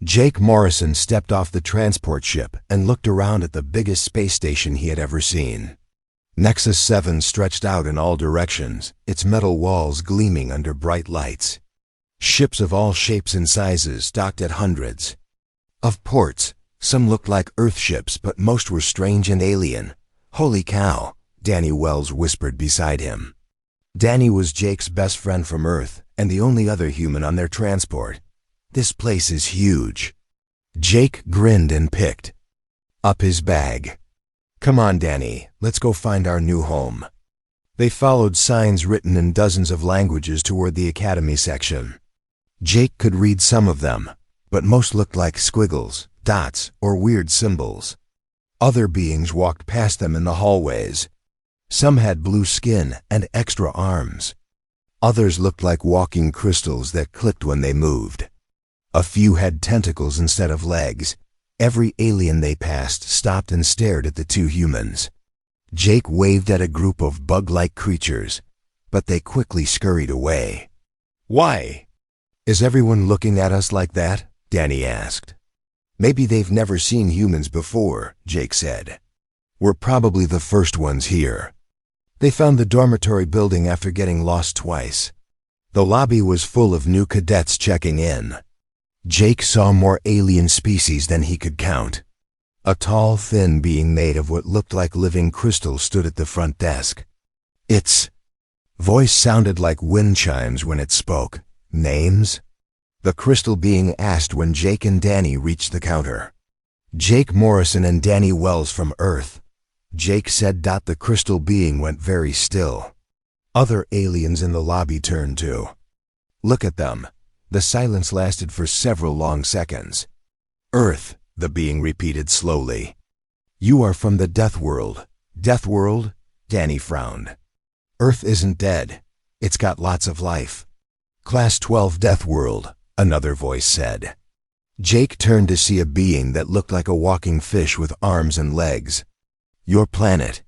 Jake Morrison stepped off the transport ship and looked around at the biggest space station he had ever seen. Nexus 7 stretched out in all directions, its metal walls gleaming under bright lights. Ships of all shapes and sizes docked at hundreds of ports. Some looked like Earth ships, but most were strange and alien. "Holy cow," Danny Wells whispered beside him. Danny was Jake's best friend from Earth and the only other human on their transport. "This place is huge." Jake grinned and picked up his bag. "Come on, Danny, let's go find our new home." They followed signs written in dozens of languages toward the academy section. Jake could read some of them, but most looked like squiggles, dots, or weird symbols. Other beings walked past them in the hallways. Some had blue skin and extra arms. Others looked like walking crystals that clicked when they moved. A few had tentacles instead of legs. Every alien they passed stopped and stared at the two humans. Jake waved at a group of bug-like creatures, but they quickly scurried away. "Why? Is everyone looking at us like that?" Danny asked. "Maybe they've never seen humans before," Jake said. "We're probably the first ones here." They found the dormitory building after getting lost twice. The lobby was full of new cadets checking in. Jake saw more alien species than he could count. A tall, thin being made of what looked like living crystal stood at the front desk. Its voice sounded like wind chimes when it spoke. "Names?" the crystal being asked when Jake and Danny reached the counter. "Jake Morrison and Danny Wells from Earth," Jake said. The crystal being went very still. Other aliens in the lobby turned too. "Look at them." The silence lasted for several long seconds. "Earth," the being repeated slowly. "You are from the Deathworld." "Deathworld?" Danny frowned. "Earth isn't dead. It's got lots of life." "Class 12 Deathworld," another voice said. Jake turned to see a being that looked like a walking fish with arms and legs. "Your planet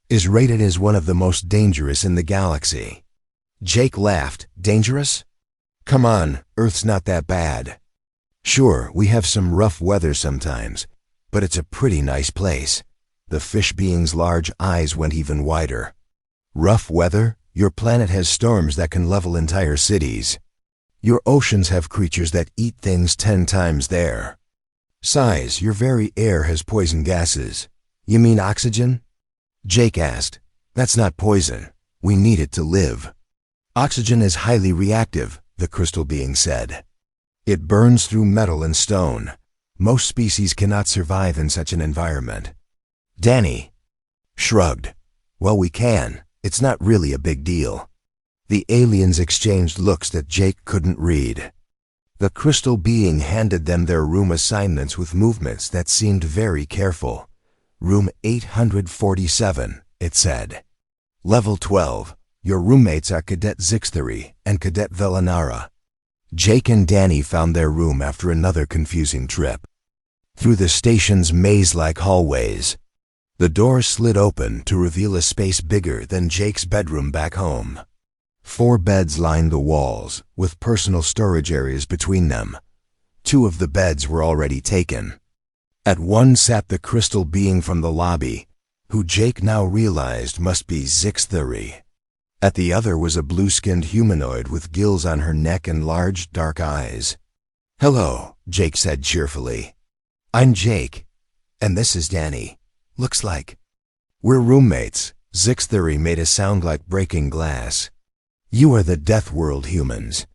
is rated as one of the most dangerous in the galaxy." Jake laughed. "Dangerous? Come on, Earth's not that bad." "Sure, we have some rough weather sometimes, but it's a pretty nice place." The fish being's large eyes went even wider. "Rough weather? Your planet has storms that can level entire cities. Your oceans have creatures that eat things 10 times there. Size, your very air has poison gases." "You mean oxygen?" Jake asked. "That's not poison. We need it to live." "Oxygen is highly reactive," the crystal being said. "It burns through metal and stone. Most species cannot survive in such an environment." Danny shrugged. "Well, we can. It's not really a big deal." The aliens exchanged looks that Jake couldn't read. The crystal being handed them their room assignments with movements that seemed very careful. "Room 847, it said. "Level 12. Your roommates are Cadet Zixthary and Cadet Velanara." Jake and Danny found their room after another confusing trip through the station's maze-like hallways. The door slid open to reveal a space bigger than Jake's bedroom back home. 4 beds lined the walls, with personal storage areas between them. 2 of the beds were already taken. At one sat the crystal being from the lobby, who Jake now realized must be Zixthary. At the other was a blue-skinned humanoid with gills on her neck and large, dark eyes. "Hello," Jake said cheerfully. "I'm Jake, and this is Danny. Looks like we're roommates." Zixthary made a sound like breaking glass. "You are the Deathworld humans."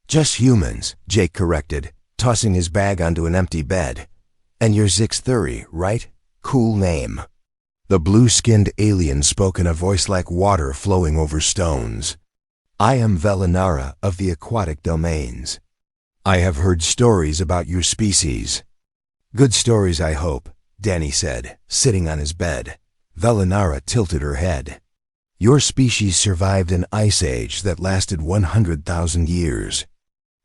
"Just humans," Jake corrected, tossing his bag onto an empty bed. "And you're Zixthary, right? Cool name." The blue-skinned alien spoke in a voice like water flowing over stones. "I am Velanara of the aquatic domains. I have heard stories about your species." "Good stories, I hope," Danny said, sitting on his bed. Velanara tilted her head. "Your species survived an ice age that lasted 100,000 years.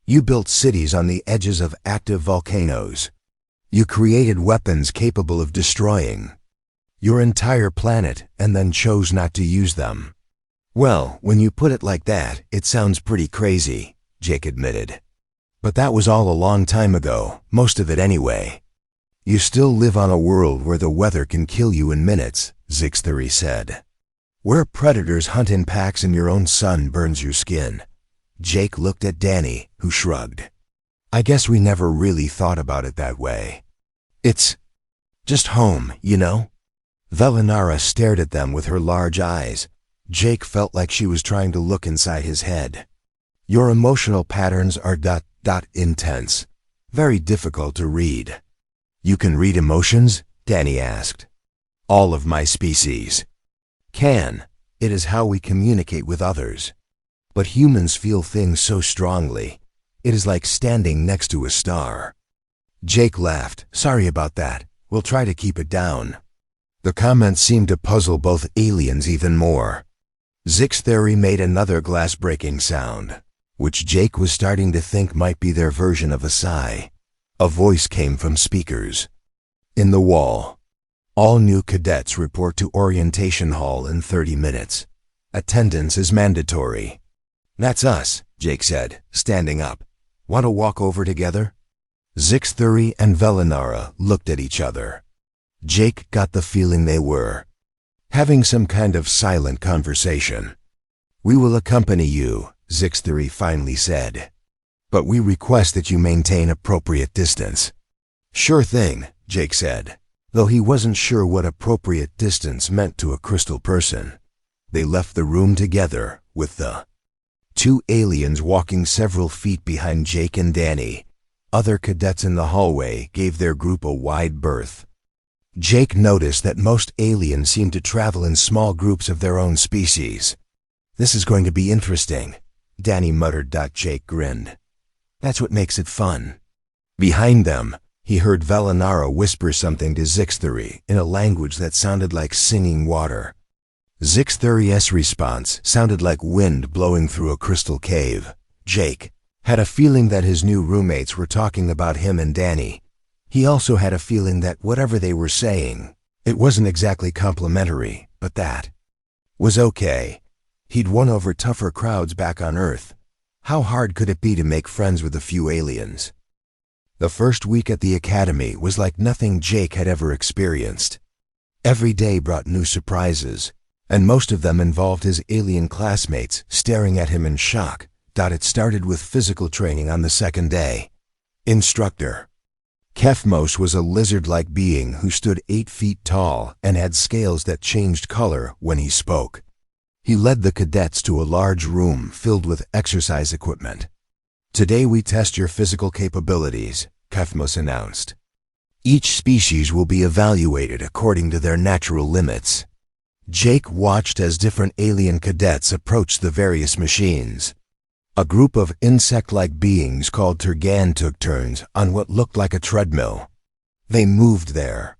You built cities on the edges of active volcanoes. You created weapons capable of destroying your entire planet and then chose not to use them." "Well, when you put it like that, it sounds pretty crazy," Jake admitted. But that was all a long time ago, most of it anyway. You still live on a world where the weather can kill you in minutes, Zixthery said. Where predators hunt in packs and your own sun burns your skin. Jake looked at Danny, who shrugged. I guess we never really thought about it that way. It's just home, you know? Velinara stared at them with her large eyes. Jake felt like she was trying to look inside his head. Your emotional patterns are intense. Very difficult to read. You can read emotions? Danny asked. All of my species can. It is how we communicate with others. But humans feel things so strongly. It is like standing next to a star. Jake laughed. Sorry about that. We'll try to keep it down. The comment seemed to puzzle both aliens even more. Zixthery made another glass-breaking sound, which Jake was starting to think might be their version of a sigh. A voice came from speakers. In the wall. All new cadets report to Orientation Hall in 30 minutes. Attendance is mandatory. That's us, Jake said, standing up. Want to walk over together? Zixthery and Velinara looked at each other. Jake got the feeling they were having some kind of silent conversation. We will accompany you, Zixthery finally said. But we request that you maintain appropriate distance. Sure thing, Jake said, though he wasn't sure what appropriate distance meant to a crystal person. They left the room together, with the two aliens walking several feet behind Jake and Danny. Other cadets in the hallway gave their group a wide berth. Jake noticed that most aliens seemed to travel in small groups of their own species. This is going to be interesting, Danny muttered. Jake grinned. That's what makes it fun. Behind them, he heard Velinara whisper something to Zixthery in a language that sounded like singing water. Zixthery's response sounded like wind blowing through a crystal cave. Jake had a feeling that his new roommates were talking about him and Danny. He also had a feeling that whatever they were saying, it wasn't exactly complimentary, but that was okay. He'd won over tougher crowds back on Earth. How hard could it be to make friends with a few aliens? The first week at the academy was like nothing Jake had ever experienced. Every day brought new surprises, and most of them involved his alien classmates staring at him in shock. It started with physical training on the second day. Instructor Kefmos was a lizard-like being who stood 8 feet tall and had scales that changed color when he spoke. He led the cadets to a large room filled with exercise equipment. Today we test your physical capabilities, Kefmos announced. Each species will be evaluated according to their natural limits. Jake watched as different alien cadets approached the various machines. A group of insect-like beings called Turgan took turns on what looked like a treadmill. They moved there.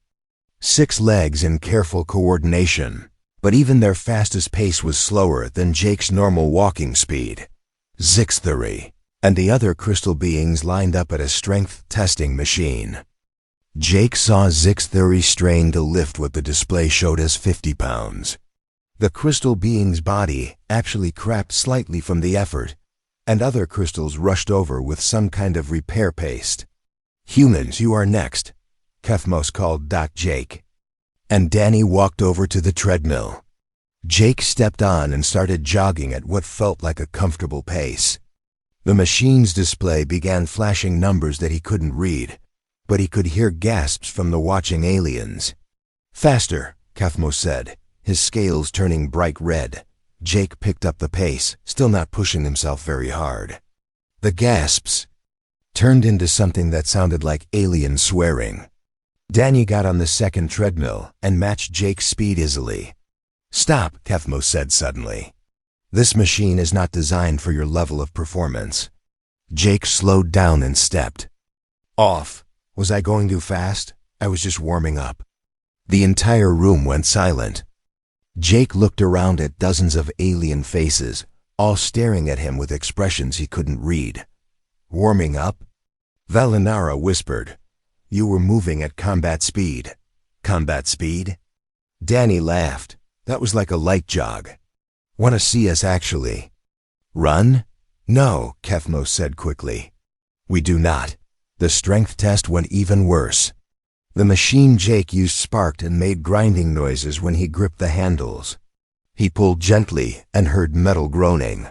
6 legs in careful coordination, but even their fastest pace was slower than Jake's normal walking speed. Zixthery and the other crystal beings lined up at a strength testing machine. Jake saw Zixthery strain to lift what the display showed as 50 pounds. The crystal being's body actually cracked slightly from the effort, and other crystals rushed over with some kind of repair paste. Humans, you are next, Kefmos called. Jake and Danny walked over to the treadmill. Jake stepped on and started jogging at what felt like a comfortable pace. The machine's display began flashing numbers that he couldn't read, but he could hear gasps from the watching aliens. Faster, Kefmos said, his scales turning bright red. Jake picked up the pace, still not pushing himself very hard. The gasps turned into something that sounded like alien swearing. Danny got on the second treadmill and matched Jake's speed easily. Stop, Kefmos said suddenly. This machine is not designed for your level of performance. Jake slowed down and stepped off. Was I going too fast? I was just warming up. The entire room went silent. Jake looked around at dozens of alien faces, all staring at him with expressions he couldn't read. Warming up? Velinara whispered. You were moving at combat speed. Combat speed? Danny laughed. That was like a light jog. Want to see us actually run? No, Kefmos said quickly. We do not. The strength test went even worse. The machine Jake used sparked and made grinding noises when he gripped the handles. He pulled gently and heard metal groaning.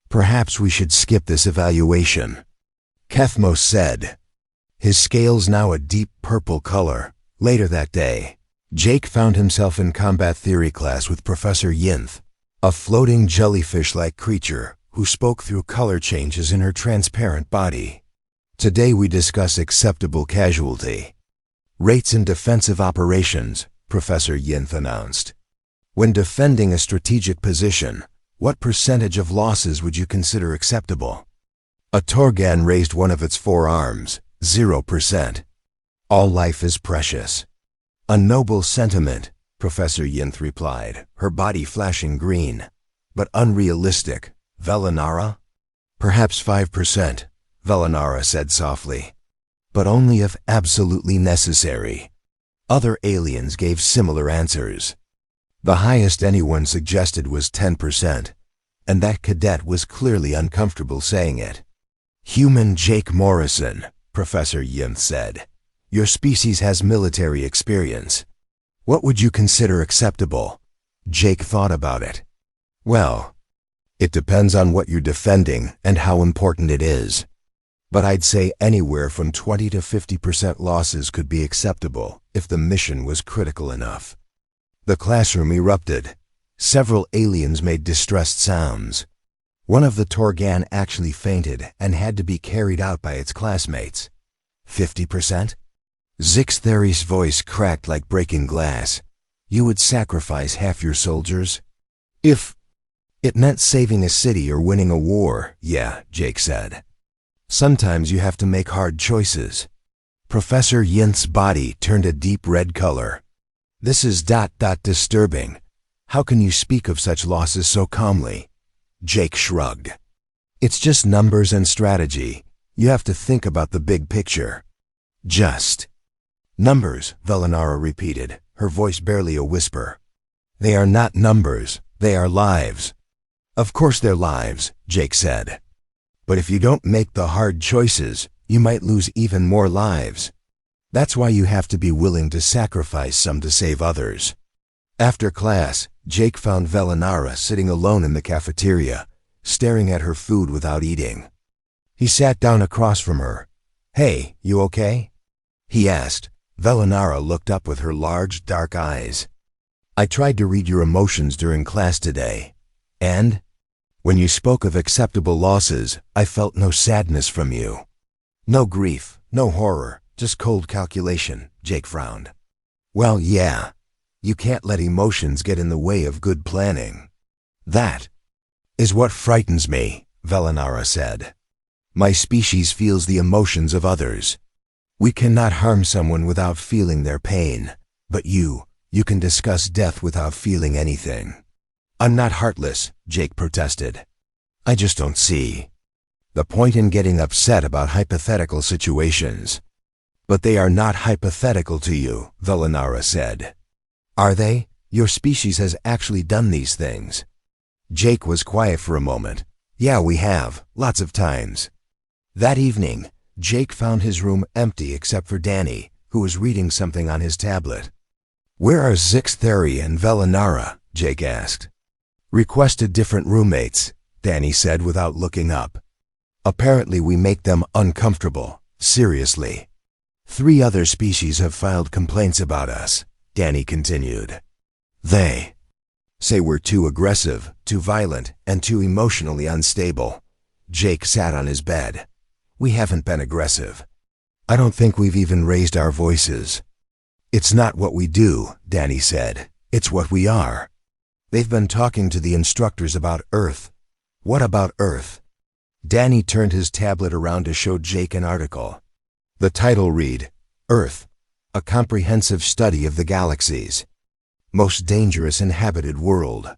Perhaps we should skip this evaluation, Kethmos said, his scales now a deep purple color. Later that day, Jake found himself in combat theory class with Professor Yinth, a floating jellyfish-like creature who spoke through color changes in her transparent body. Today we discuss acceptable casualty rates in defensive operations, Professor Yinth announced. When defending a strategic position, what percentage of losses would you consider acceptable? A Torgan raised one of its forearms. 0%. All life is precious. A noble sentiment, Professor Yinth replied, her body flashing green. But unrealistic. Velanara? Perhaps 5%, Velanara said softly. But only if absolutely necessary. Other aliens gave similar answers. The highest anyone suggested was 10%, and that cadet was clearly uncomfortable saying it. Human Jake Morrison, Professor Yinth said. Your species has military experience. What would you consider acceptable? Jake thought about it. Well, it depends on what you're defending and how important it is. But I'd say anywhere from 20 to 50% losses could be acceptable if the mission was critical enough. The classroom erupted. Several aliens made distressed sounds. One of the Torgan actually fainted and had to be carried out by its classmates. 50%? Zixtheri's voice cracked like breaking glass. You would sacrifice half your soldiers? If it meant saving a city or winning a war, yeah, Jake said. Sometimes you have to make hard choices. Professor Yinth's body turned a deep red color. This is disturbing. How can you speak of such losses so calmly? Jake shrugged. It's just numbers and strategy. You have to think about the big picture. Just. Numbers, Velanara repeated, her voice barely a whisper. They are not numbers, they are lives. Of course they're lives, Jake said. But if you don't make the hard choices, you might lose even more lives. That's why you have to be willing to sacrifice some to save others. After class, Jake found Velanara sitting alone in the cafeteria, staring at her food without eating. He sat down across from her. Hey, you okay? He asked. Velanara looked up with her large, dark eyes. I tried to read your emotions during class today. And? When you spoke of acceptable losses, I felt no sadness from you. No grief, no horror, just cold calculation, Jake frowned. Well, yeah. You can't let emotions get in the way of good planning. That is what frightens me, Velanara said. My species feels the emotions of others. We cannot harm someone without feeling their pain, but you can discuss death without feeling anything. I'm not heartless, Jake protested. I just don't see the point in getting upset about hypothetical situations. But they are not hypothetical to you, Velanara said. Are they? Your species has actually done these things. Jake was quiet for a moment. Yeah, we have, lots of times. That evening, Jake found his room empty except for Danny, who was reading something on his tablet. Where are Zixtheri and Velanara? Jake asked. Requested different roommates, Danny said without looking up. Apparently we make them uncomfortable, seriously. 3 other species have filed complaints about us, Danny continued. They say we're too aggressive, too violent, and too emotionally unstable. Jake sat on his bed. We haven't been aggressive. I don't think we've even raised our voices. It's not what we do, Danny said. It's what we are. They've been talking to the instructors about Earth. What about Earth? Danny turned his tablet around to show Jake an article. The title read, Earth, a comprehensive study of the galaxies. Most dangerous inhabited world.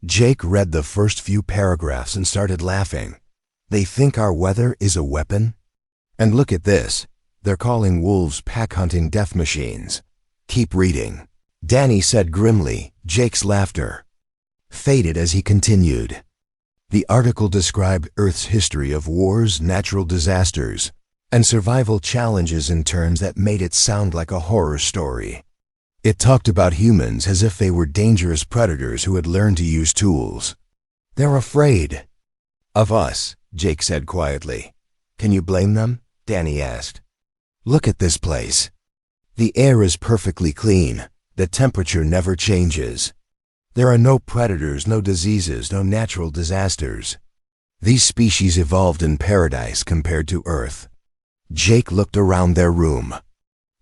Jake read the first few paragraphs and started laughing. They think our weather is a weapon? And look at this. They're calling wolves pack-hunting death machines. Keep reading. Danny said grimly. Jake's laughter faded as he continued. The article described Earth's history of wars, natural disasters, and survival challenges in terms that made it sound like a horror story. It talked about humans as if they were dangerous predators who had learned to use tools. "They're afraid of us," Jake said quietly. "Can you blame them?" Danny asked. "Look at this place. The air is perfectly clean. The temperature never changes. There are no predators, no diseases, no natural disasters. These species evolved in paradise compared to Earth." Jake looked around their room.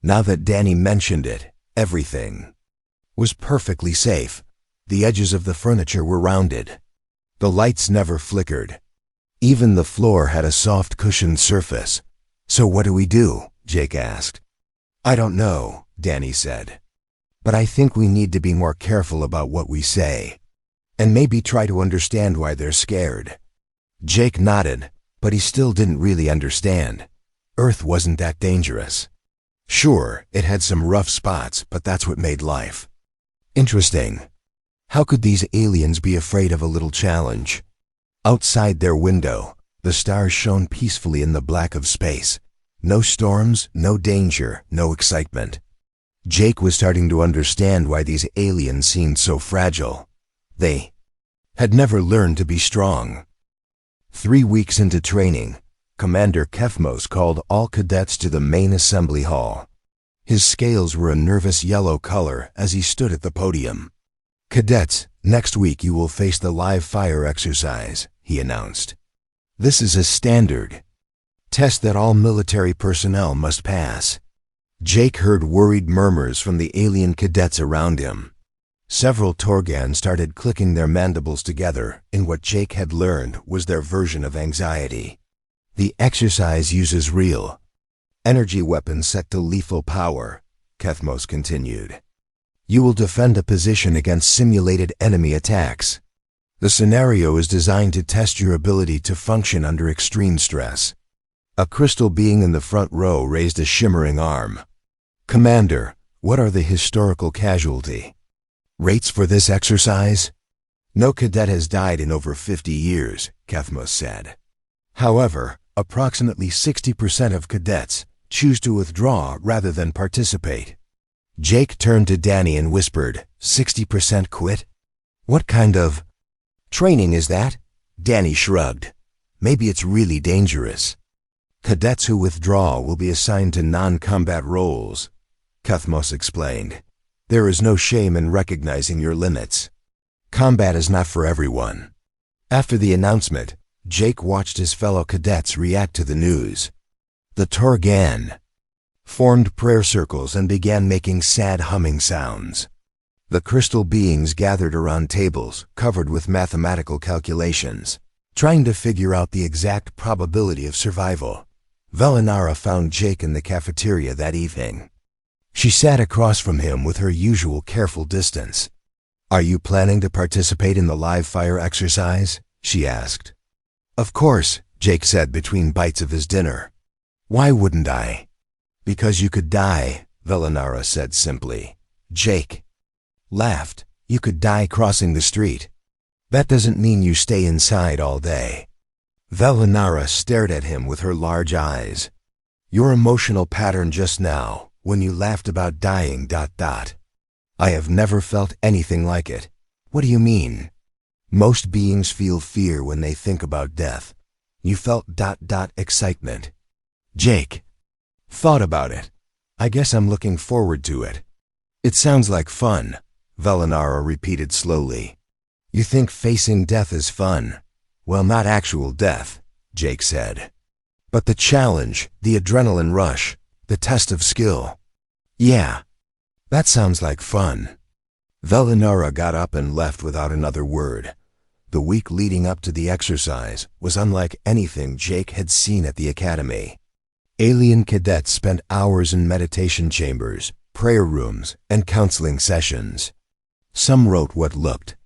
Now that Danny mentioned it, everything was perfectly safe. The edges of the furniture were rounded. The lights never flickered. Even the floor had a soft cushioned surface. "So what do we do?" Jake asked. "I don't know," Danny said. "But I think we need to be more careful about what we say, and maybe try to understand why they're scared." Jake nodded, but he still didn't really understand. Earth wasn't that dangerous. Sure, it had some rough spots, but that's what made life interesting. How could these aliens be afraid of a little challenge? Outside their window, the stars shone peacefully in the black of space. No storms, no danger, no excitement. Jake was starting to understand why these aliens seemed so fragile. They had never learned to be strong. 3 weeks into training, Commander Kefmos called all cadets to the main assembly hall. His scales were a nervous yellow color as he stood at the podium. "Cadets, next week you will face the live fire exercise," he announced. "This is a standard test that all military personnel must pass." Jake heard worried murmurs from the alien cadets around him. Several Torgan started clicking their mandibles together in what Jake had learned was their version of anxiety. "The exercise uses real energy weapons set to lethal power," Kefmos continued. "You will defend a position against simulated enemy attacks. The scenario is designed to test your ability to function under extreme stress." A crystal being in the front row raised a shimmering arm. "Commander, what are the historical casualty rates for this exercise?" "No cadet has died in over 50 years, Kefmos said. "However, approximately 60% of cadets choose to withdraw rather than participate." Jake turned to Danny and whispered, 60% quit? "What kind of training is that?" Danny shrugged. "Maybe it's really dangerous." "Cadets who withdraw will be assigned to non-combat roles," Kefmos explained. "There is no shame in recognizing your limits. Combat is not for everyone." After the announcement, Jake watched his fellow cadets react to the news. The Torgan formed prayer circles and began making sad humming sounds. The crystal beings gathered around tables covered with mathematical calculations, trying to figure out the exact probability of survival. Velinara found Jake in the cafeteria that evening. She sat across from him with her usual careful distance. "Are you planning to participate in the live fire exercise?" she asked. "Of course," Jake said between bites of his dinner. "Why wouldn't I?" "Because you could die," Velinara said simply. Jake laughed. "You could die crossing the street. That doesn't mean you stay inside all day." Velinara stared at him with her large eyes. "Your emotional pattern just now, when you laughed about dying ... I have never felt anything like it." "What do you mean?" "Most beings feel fear when they think about death. You felt ... excitement." Jake thought about it. "I guess I'm looking forward to it." "It sounds like fun," Velinara repeated slowly. "You think facing death is fun?" "Well, not actual death," Jake said. "But the challenge, the adrenaline rush, the test of skill." "Yeah, that sounds like fun." Velinara got up and left without another word. The week leading up to the exercise was unlike anything Jake had seen at the academy. Alien cadets spent hours in meditation chambers, prayer rooms, and counseling sessions. Some wrote what looked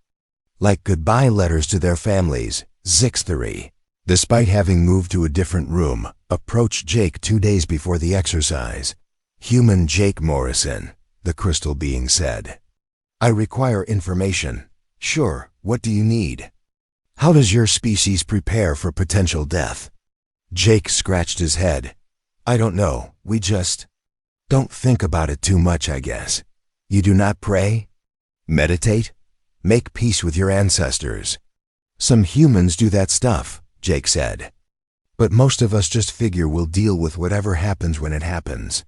like goodbye letters to their families. Zixthery, despite having moved to a different room, approached Jake 2 days before the exercise. "Human Jake Morrison," the crystal being said. "I require information." "Sure, what do you need?" "How does your species prepare for potential death?" Jake scratched his head. I don't know, we just don't think about it too much, I guess. You do not pray? Meditate? Make peace with your ancestors? Some humans do that stuff, Jake said. But most of us just figure we'll deal with whatever happens when it happens.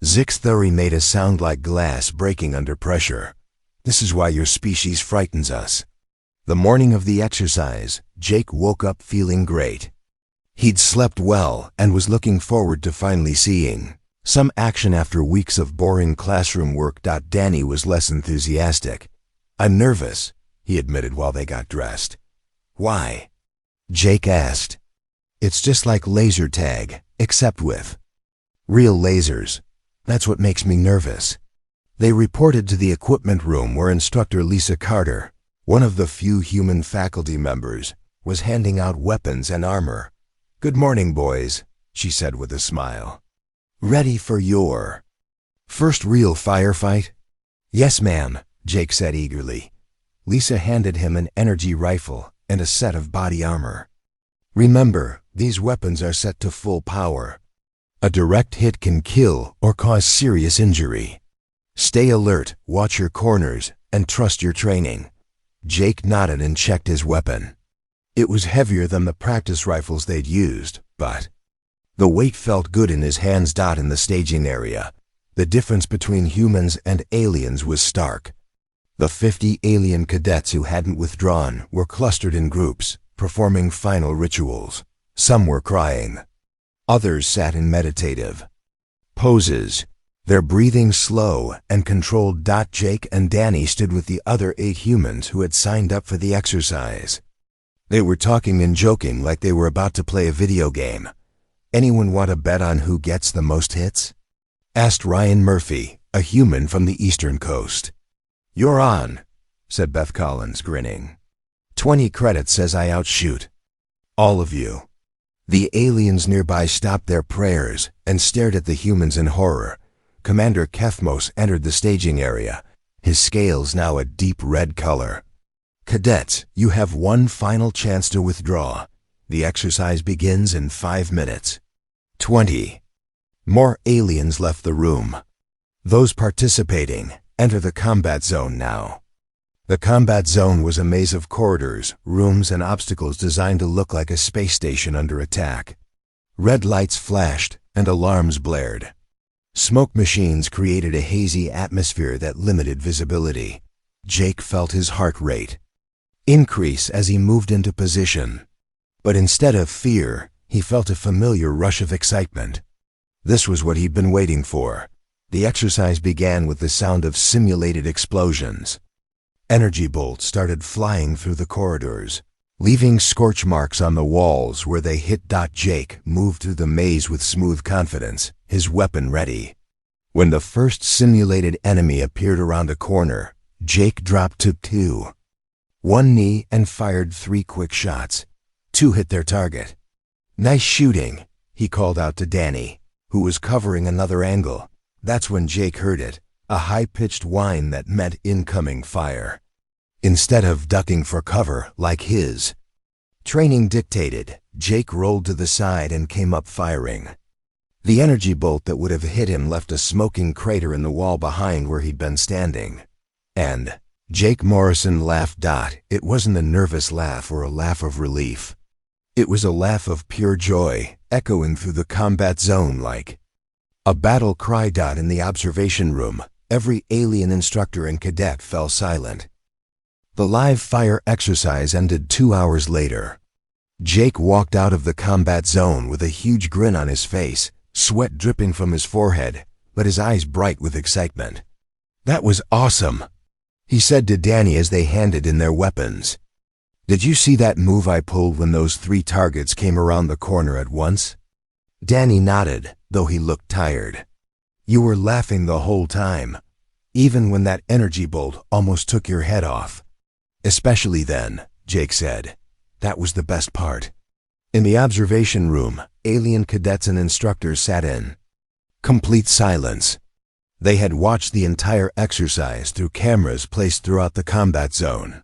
Zick's theory made us sound like glass breaking under pressure. This is why your species frightens us. The morning of the exercise, Jake woke up feeling great. He'd slept well and was looking forward to finally seeing some action after weeks of boring classroom work. Danny was less enthusiastic. I'm nervous, he admitted while they got dressed. Why? Jake asked. It's just like laser tag, except with real lasers. That's what makes me nervous. They reported to the equipment room where instructor Lisa Carter, one of the few human faculty members, was handing out weapons and armor. Good morning, boys, she said with a smile. Ready for your first real firefight? Yes, ma'am, Jake said eagerly. Lisa handed him an energy rifle and a set of body armor. Remember, these weapons are set to full power. A direct hit can kill or cause serious injury. Stay alert, watch your corners, and trust your training. Jake nodded and checked his weapon. It was heavier than the practice rifles they'd used, but the weight felt good in his hands. In the staging area, the difference between humans and aliens was stark. The 50 alien cadets who hadn't withdrawn were clustered in groups, performing final rituals. Some were crying. Others sat in meditative poses, their breathing slow and controlled. Jake and Danny stood with the other 8 humans who had signed up for the exercise. They were talking and joking like they were about to play a video game. Anyone want to bet on who gets the most hits? Asked Ryan Murphy, a human from the Eastern Coast. You're on, said Beth Collins, grinning. 20 credits says I outshoot all of you. The aliens nearby stopped their prayers and stared at the humans in horror. Commander Kethmos entered the staging area, his scales now a deep red color. Cadets, you have one final chance to withdraw. The exercise begins in 5 minutes. 20. More aliens left the room. Those participating, enter the combat zone now. The combat zone was a maze of corridors, rooms, and obstacles designed to look like a space station under attack. Red lights flashed and alarms blared. Smoke machines created a hazy atmosphere that limited visibility. Jake felt his heart rate increase as he moved into position. But instead of fear, he felt a familiar rush of excitement. This was what he'd been waiting for. The exercise began with the sound of simulated explosions. Energy bolts started flying through the corridors, leaving scorch marks on the walls where they hit. Jake moved through the maze with smooth confidence, his weapon ready. When the first simulated enemy appeared around a corner, Jake dropped to 2. One knee and fired 3 quick shots. 2 hit their target. Nice shooting, he called out to Danny, who was covering another angle. That's when Jake heard it, a high-pitched whine that meant incoming fire. Instead of ducking for cover like his training dictated, Jake rolled to the side and came up firing. The energy bolt that would have hit him left a smoking crater in the wall behind where he'd been standing. And Jake Morrison laughed. It wasn't a nervous laugh or a laugh of relief. It was a laugh of pure joy, echoing through the combat zone like a battle cry. In the observation room, every alien instructor and cadet fell silent. The live fire exercise ended 2 hours later. Jake walked out of the combat zone with a huge grin on his face, sweat dripping from his forehead, but his eyes bright with excitement. That was awesome, he said to Danny as they handed in their weapons. Did you see that move I pulled when those 3 targets came around the corner at once? Danny nodded, though he looked tired. You were laughing the whole time, even when that energy bolt almost took your head off. Especially then, Jake said. That was the best part. In the observation room, alien cadets and instructors sat in complete silence. They had watched the entire exercise through cameras placed throughout the combat zone.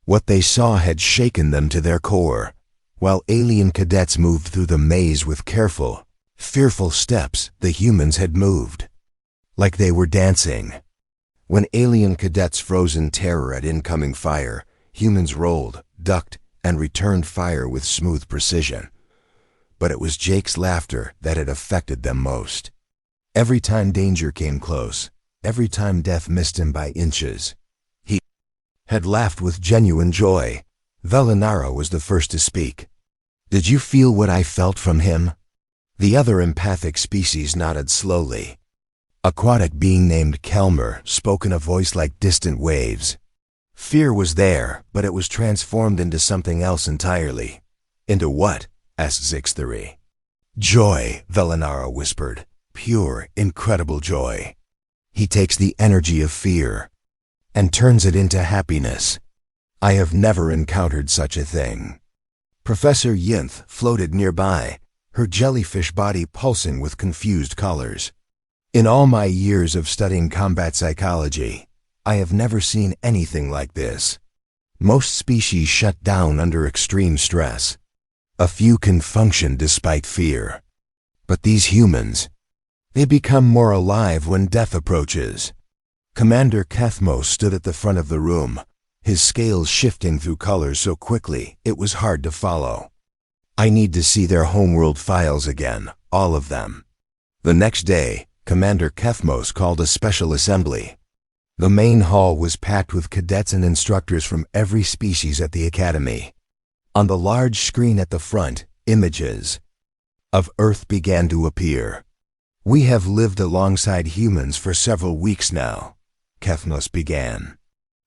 What they saw had shaken them to their core, while alien cadets moved through the maze with careful, Fearful steps, the humans had moved. Like they were dancing. When alien cadets froze in terror at incoming fire, humans rolled, ducked, and returned fire with smooth precision. But it was Jake's laughter that had affected them most. Every time danger came close, every time death missed him by inches, he had laughed with genuine joy. Velinara was the first to speak. "Did you feel what I felt from him?" The other empathic species nodded slowly. Aquatic being named Kelmer spoke in a voice like distant waves. Fear was there, but it was transformed into something else entirely. "Into what?" asked Zixthary. "Joy," Velinara whispered. "Pure, incredible joy. He takes the energy of fear and turns it into happiness. I have never encountered such a thing." Professor Yinth floated nearby, her jellyfish body pulsing with confused colors. "In all my years of studying combat psychology, I have never seen anything like this. Most species shut down under extreme stress. A few can function despite fear. But these humans, they become more alive when death approaches." Commander Kethmo stood at the front of the room, his scales shifting through colors so quickly it was hard to follow. "I need to see their homeworld files again, all of them." The next day, Commander Kethmos called a special assembly. The main hall was packed with cadets and instructors from every species at the academy. On the large screen at the front, images of Earth began to appear. "We have lived alongside humans for several weeks now," Kethmos began.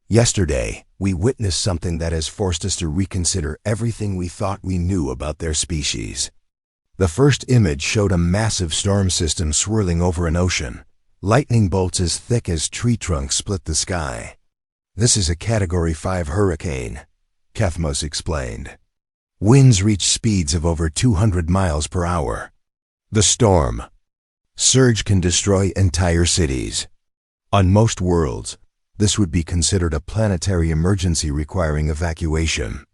"Yesterday, we witnessed something that has forced us to reconsider everything we thought we knew about their species." The first image showed a massive storm system swirling over an ocean. Lightning bolts as thick as tree trunks split the sky. "This is a Category 5 hurricane," Kethmos explained. "Winds reach speeds of over 200 miles per hour. The storm surge can destroy entire cities. On most worlds, this would be considered a planetary emergency requiring evacuation."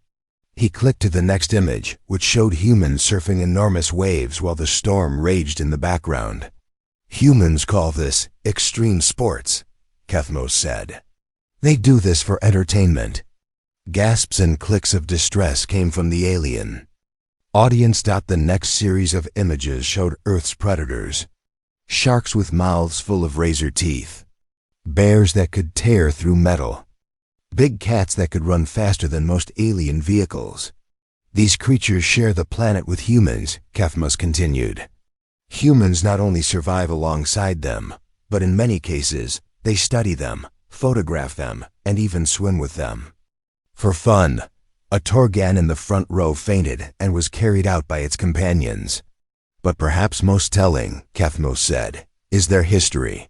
He clicked to the next image, which showed humans surfing enormous waves while the storm raged in the background. "Humans call this extreme sports," Kethmos said. "They do this for entertainment." Gasps and clicks of distress came from the alien audience. The next series of images showed Earth's predators. Sharks with mouths full of razor teeth. Bears that could tear through metal. Big cats that could run faster than most alien vehicles. "These creatures share the planet with humans," Kethmos continued. "Humans not only survive alongside them, but in many cases, they study them, photograph them, and even swim with them. For fun." A Torgan in the front row fainted and was carried out by its companions. "But perhaps most telling," Kethmos said, "is their history."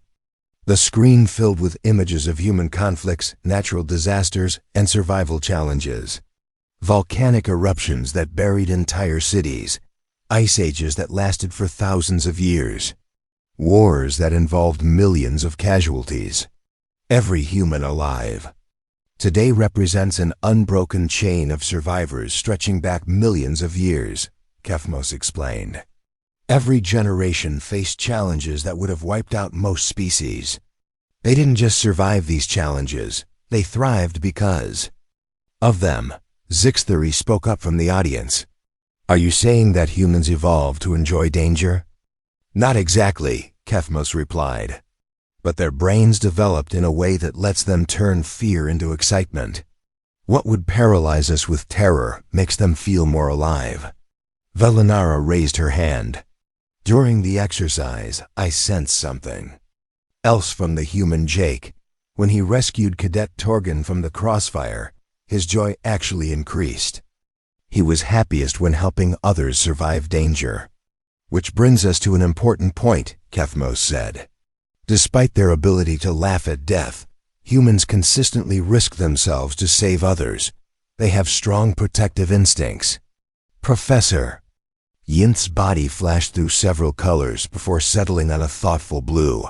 The screen filled with images of human conflicts, natural disasters, and survival challenges. Volcanic eruptions that buried entire cities. Ice ages that lasted for thousands of years. Wars that involved millions of casualties. Every human alive today represents an unbroken chain of survivors stretching back millions of years, Kethmos explained. Every generation faced challenges that would have wiped out most species. They didn't just survive these challenges, they thrived because of them. Zixthary spoke up from the audience. "Are you saying that humans evolved to enjoy danger?" "Not exactly," Kethmos replied. "But their brains developed in a way that lets them turn fear into excitement. What would paralyze us with terror makes them feel more alive." Velinara raised her hand. "During the exercise, I sensed something else from the human Jake. When he rescued Cadet Torgan from the crossfire, his joy actually increased. He was happiest when helping others survive danger." "Which brings us to an important point," Kethmos said. "Despite their ability to laugh at death, humans consistently risk themselves to save others. They have strong protective instincts." "Professor." Yinth's body flashed through several colors before settling on a thoughtful blue.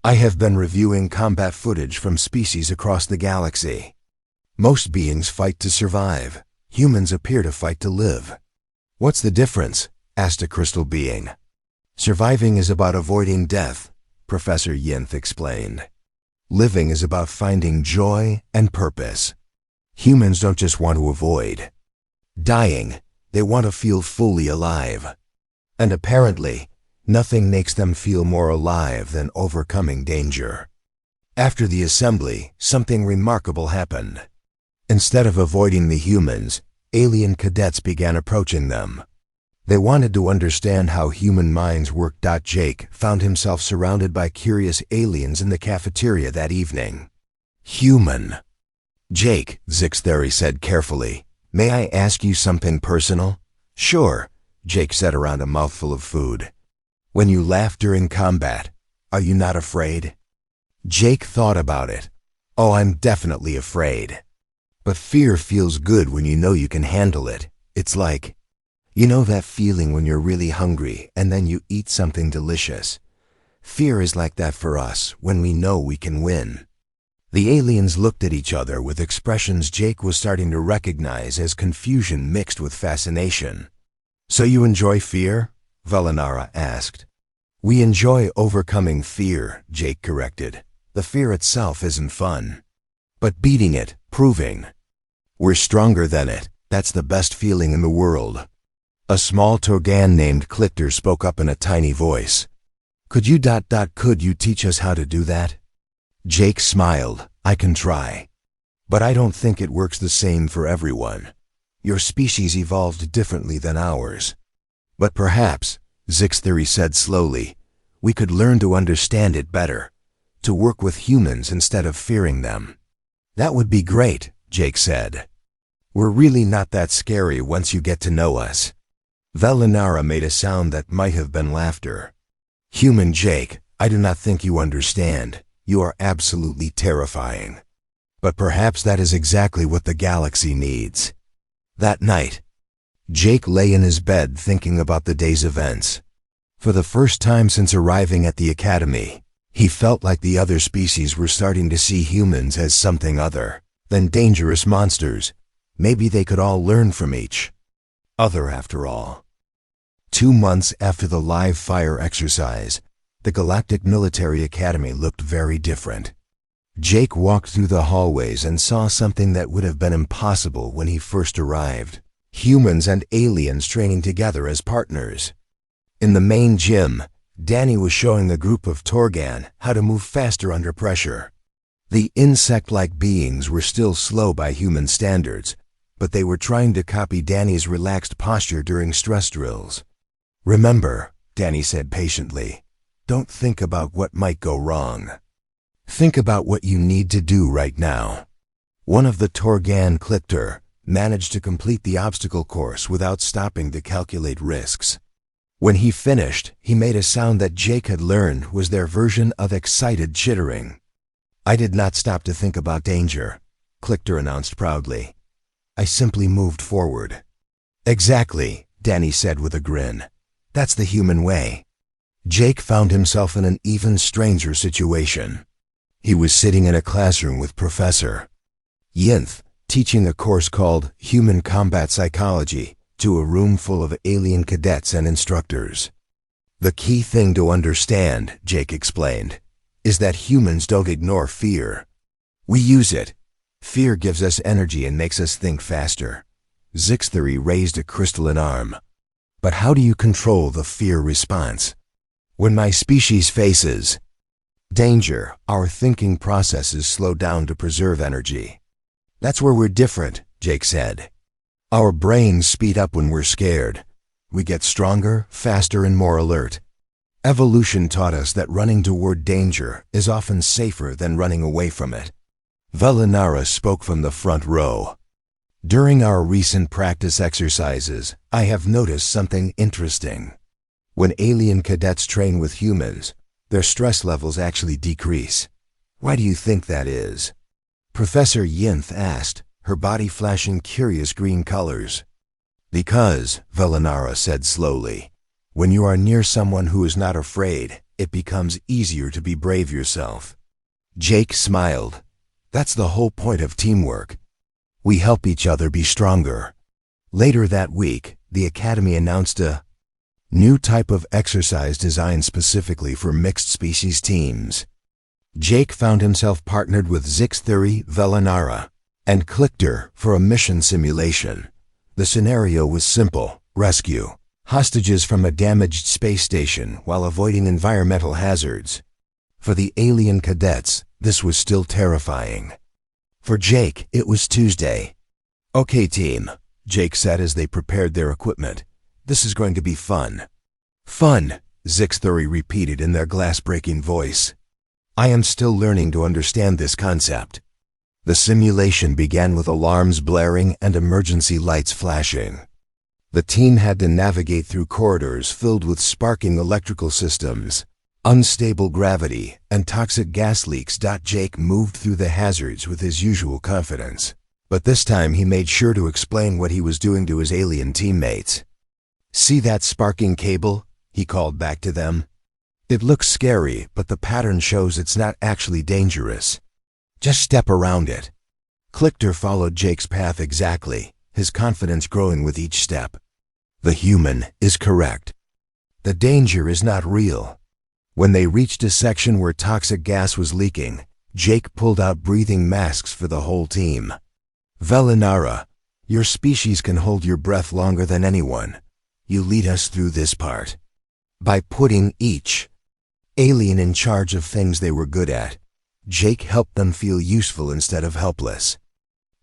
"I have been reviewing combat footage from species across the galaxy. Most beings fight to survive. Humans appear to fight to live." "What's the difference?" asked a crystal being. Surviving is about avoiding death, Professor Yinth explained. Living is about finding joy and purpose. Humans don't just want to avoid dying, they want to feel fully alive. And apparently, nothing makes them feel more alive than overcoming danger. After the assembly, something remarkable happened. Instead of avoiding the humans, alien cadets began approaching them. They wanted to understand how human minds work. Jake found himself surrounded by curious aliens in the cafeteria that evening. Human. Jake, Scifistories said carefully, "May I ask you something personal?" "Sure," Jake said around a mouthful of food. "When you laugh during combat, are you not afraid?" Jake thought about it. "Oh, I'm definitely afraid. But fear feels good when you know you can handle it. It's like, you know that feeling when you're really hungry and then you eat something delicious? Fear is like that for us when we know we can win." The aliens looked at each other with expressions Jake was starting to recognize as confusion mixed with fascination. "So you enjoy fear?" Velinara asked. "We enjoy overcoming fear," Jake corrected. "The fear itself isn't fun. But beating it, proving we're stronger than it, that's the best feeling in the world." A small Torgan named Clicker spoke up in a tiny voice. Could you teach us how to do that?" Jake smiled. "I can try. But I don't think it works the same for everyone. Your species evolved differently than ours. But perhaps," Scifistories said slowly, "we could learn to understand it better, to work with humans instead of fearing them." "That would be great," Jake said. "We're really not that scary once you get to know us." Velinara made a sound that might have been laughter. "Human Jake, I do not think you understand. You are absolutely terrifying. But perhaps that is exactly what the galaxy needs." That night, Jake lay in his bed thinking about the day's events. For the first time since arriving at the academy, he felt like the other species were starting to see humans as something other than dangerous monsters. Maybe they could all learn from each other after all. 2 months after the live fire exercise, the Galactic Military Academy looked very different. Jake walked through the hallways and saw something that would have been impossible when he first arrived. Humans and aliens training together as partners. In the main gym, Danny was showing the group of Torgan how to move faster under pressure. The insect-like beings were still slow by human standards, but they were trying to copy Danny's relaxed posture during stress drills. "Remember," Danny said patiently, "don't think about what might go wrong. Think about what you need to do right now." One of the Torgan, Clicker, managed to complete the obstacle course without stopping to calculate risks. When he finished, he made a sound that Jake had learned was their version of excited chittering. "I did not stop to think about danger," Clicker announced proudly. "I simply moved forward." "Exactly," Danny said with a grin. "That's the human way." Jake found himself in an even stranger situation. He was sitting in a classroom with Professor Yinth, teaching a course called Human Combat Psychology to a room full of alien cadets and instructors. "The key thing to understand," Jake explained, "is that humans don't ignore fear. We use it. Fear gives us energy and makes us think faster." Scifistories raised a crystalline arm. "But how do you control the fear response?" "When my species faces danger, our thinking processes slow down to preserve energy." "That's where we're different," Jake said. "Our brains speed up when we're scared. We get stronger, faster, and more alert. Evolution taught us that running toward danger is often safer than running away from it." Velinara spoke from the front row. "During our recent practice exercises, I have noticed something interesting. When alien cadets train with humans, their stress levels actually decrease. Why do you think that is?" Professor Yinth asked, her body flashing curious green colors. "Because," Velinara said slowly, "when you are near someone who is not afraid, it becomes easier to be brave yourself." Jake smiled. "That's the whole point of teamwork. We help each other be stronger." Later that week, the Academy announced a New type of exercise designed specifically for mixed species teams. Jake found himself partnered with Zixthuri, Velinara, and Clickter for a mission simulation. The scenario was simple: rescue hostages from a damaged space station while avoiding environmental hazards. For the alien cadets, this was still terrifying. For Jake, it was Tuesday. "Okay, team," Jake said as they prepared their equipment. "This is going to be fun." "Fun," Zixthuri repeated in their glass-breaking voice. "I am still learning to understand this concept." The simulation began with alarms blaring and emergency lights flashing. The team had to navigate through corridors filled with sparking electrical systems, unstable gravity, and toxic gas leaks. Jake moved through the hazards with his usual confidence, but this time he made sure to explain what he was doing to his alien teammates. "See that sparking cable?" he called back to them. "It looks scary, but the pattern shows it's not actually dangerous. Just step around it." Clickter followed Jake's path exactly, his confidence growing with each step. The human is correct. The danger is not real. When they reached a section where toxic gas was leaking, Jake pulled out breathing masks for the whole team. "Velinara, your species can hold your breath longer than anyone. You lead us through this part." By putting each alien in charge of things they were good at, Jake helped them feel useful instead of helpless.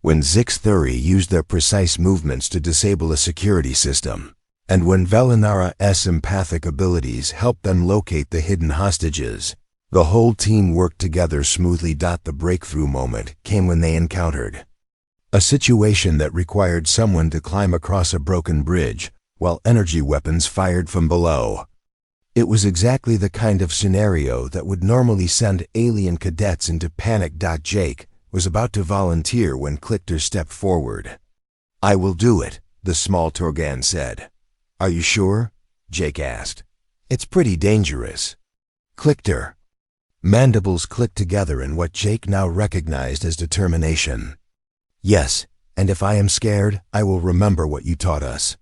When Zixthuri used their precise movements to disable a security system, and when Velinara's empathic abilities helped them locate the hidden hostages, the whole team worked together smoothly. The breakthrough moment came when they encountered a situation that required someone to climb across a broken bridge while energy weapons fired from below. It was exactly the kind of scenario that would normally send alien cadets into panic. Jake was about to volunteer when Clickter stepped forward. "I will do it," the small Torgan said. "Are you sure?" Jake asked. "It's pretty dangerous." "Clickter." Mandibles clicked together in what Jake now recognized as determination. "Yes, and if I am scared, I will remember what you taught us."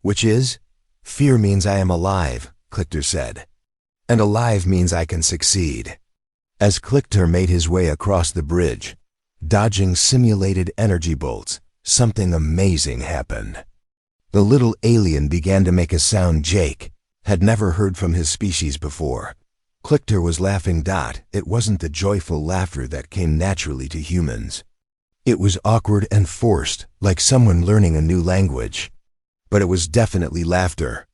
"Which is?" "Fear means I am alive," Clickter said. "And alive means I can succeed." As Clickter made his way across the bridge, dodging simulated energy bolts, something amazing happened. The little alien began to make a sound Jake had never heard from his species before. Clickter was laughing. It wasn't the joyful laughter that came naturally to humans. It was awkward and forced, like someone learning a new language. But it was definitely laughter.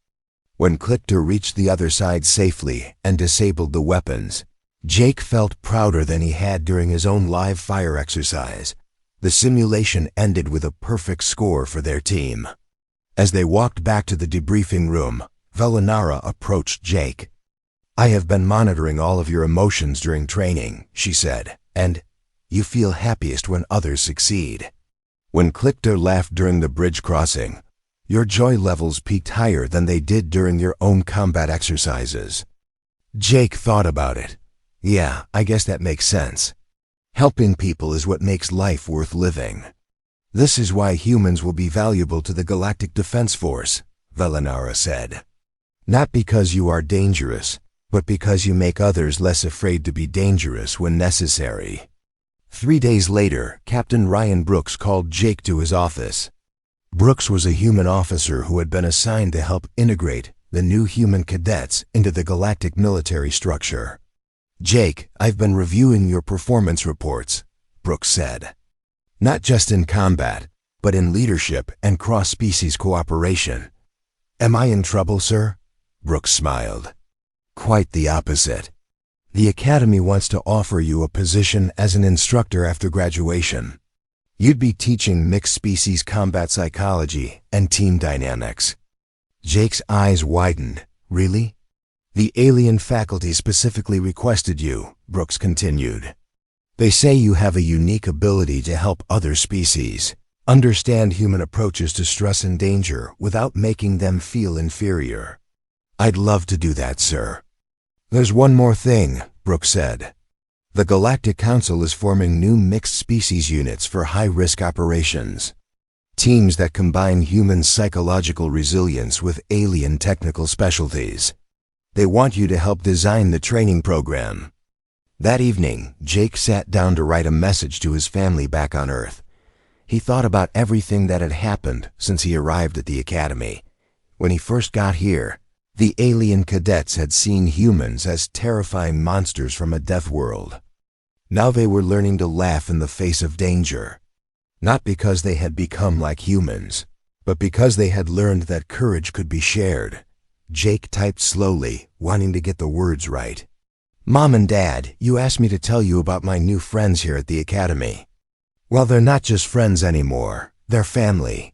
When Clickter reached the other side safely and disabled the weapons, Jake felt prouder than he had during his own live fire exercise. The simulation ended with a perfect score for their team. As they walked back to the debriefing room, Velinara approached Jake. "I have been monitoring all of your emotions during training," she said, "and you feel happiest when others succeed." When Clickter laughed during the bridge crossing, your joy levels peaked higher than they did during your own combat exercises. Jake thought about it. "Yeah, I guess that makes sense. Helping people is what makes life worth living. This is why humans will be valuable to the Galactic Defense Force," Velinara said. "Not because you are dangerous, but because you make others less afraid to be dangerous when necessary." 3 days later, Captain Ryan Brooks called Jake to his office. Brooks was a human officer who had been assigned to help integrate the new human cadets into the galactic military structure. "Jake, I've been reviewing your performance reports," Brooks said. "Not just in combat, but in leadership and cross-species cooperation." "Am I in trouble, sir?" Brooks smiled. "Quite the opposite. The Academy wants to offer you a position as an instructor after graduation. You'd be teaching mixed-species combat psychology and team dynamics." Jake's eyes widened. "Really?" "The alien faculty specifically requested you," Brooks continued. "They say you have a unique ability to help other species understand human approaches to stress and danger without making them feel inferior." "I'd love to do that, sir." "There's one more thing," Brooks said. "The Galactic Council is forming new mixed species units for high-risk operations. Teams that combine human psychological resilience with alien technical specialties. They want you to help design the training program. That evening, Jake sat down to write a message to his family back on Earth. He thought about everything that had happened since he arrived at the academy. When he first got here, the alien cadets had seen humans as terrifying monsters from a death world. Now they were learning to laugh in the face of danger. Not because they had become like humans, but because they had learned that courage could be shared. Jake typed slowly, wanting to get the words right. "Mom and Dad, you asked me to tell you about my new friends here at the academy. Well, they're not just friends anymore, they're family.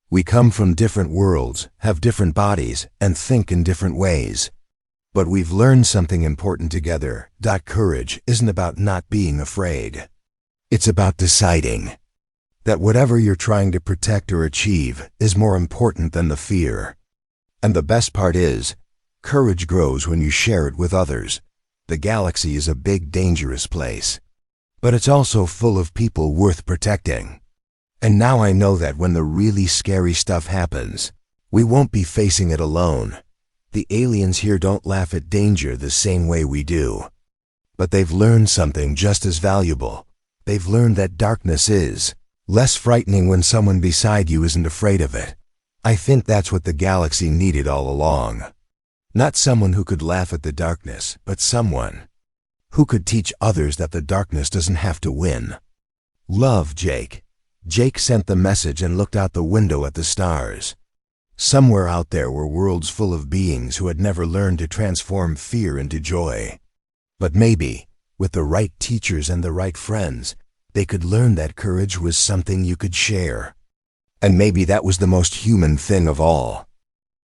We come from different worlds, have different bodies, and think in different ways. But we've learned something important together. Courage isn't about not being afraid. It's about deciding that whatever you're trying to protect or achieve is more important than the fear. And the best part is, courage grows when you share it with others. The galaxy is a big, dangerous place. But it's also full of people worth protecting. And now I know that when the really scary stuff happens, we won't be facing it alone. The aliens here don't laugh at danger the same way we do. But they've learned something just as valuable. They've learned that darkness is less frightening when someone beside you isn't afraid of it. I think that's what the galaxy needed all along. Not someone who could laugh at the darkness, but someone who could teach others that the darkness doesn't have to win. Love, Jake." Jake sent the message and looked out the window at the stars. Somewhere out there were worlds full of beings who had never learned to transform fear into joy. But maybe, with the right teachers and the right friends, they could learn that courage was something you could share. And maybe that was the most human thing of all.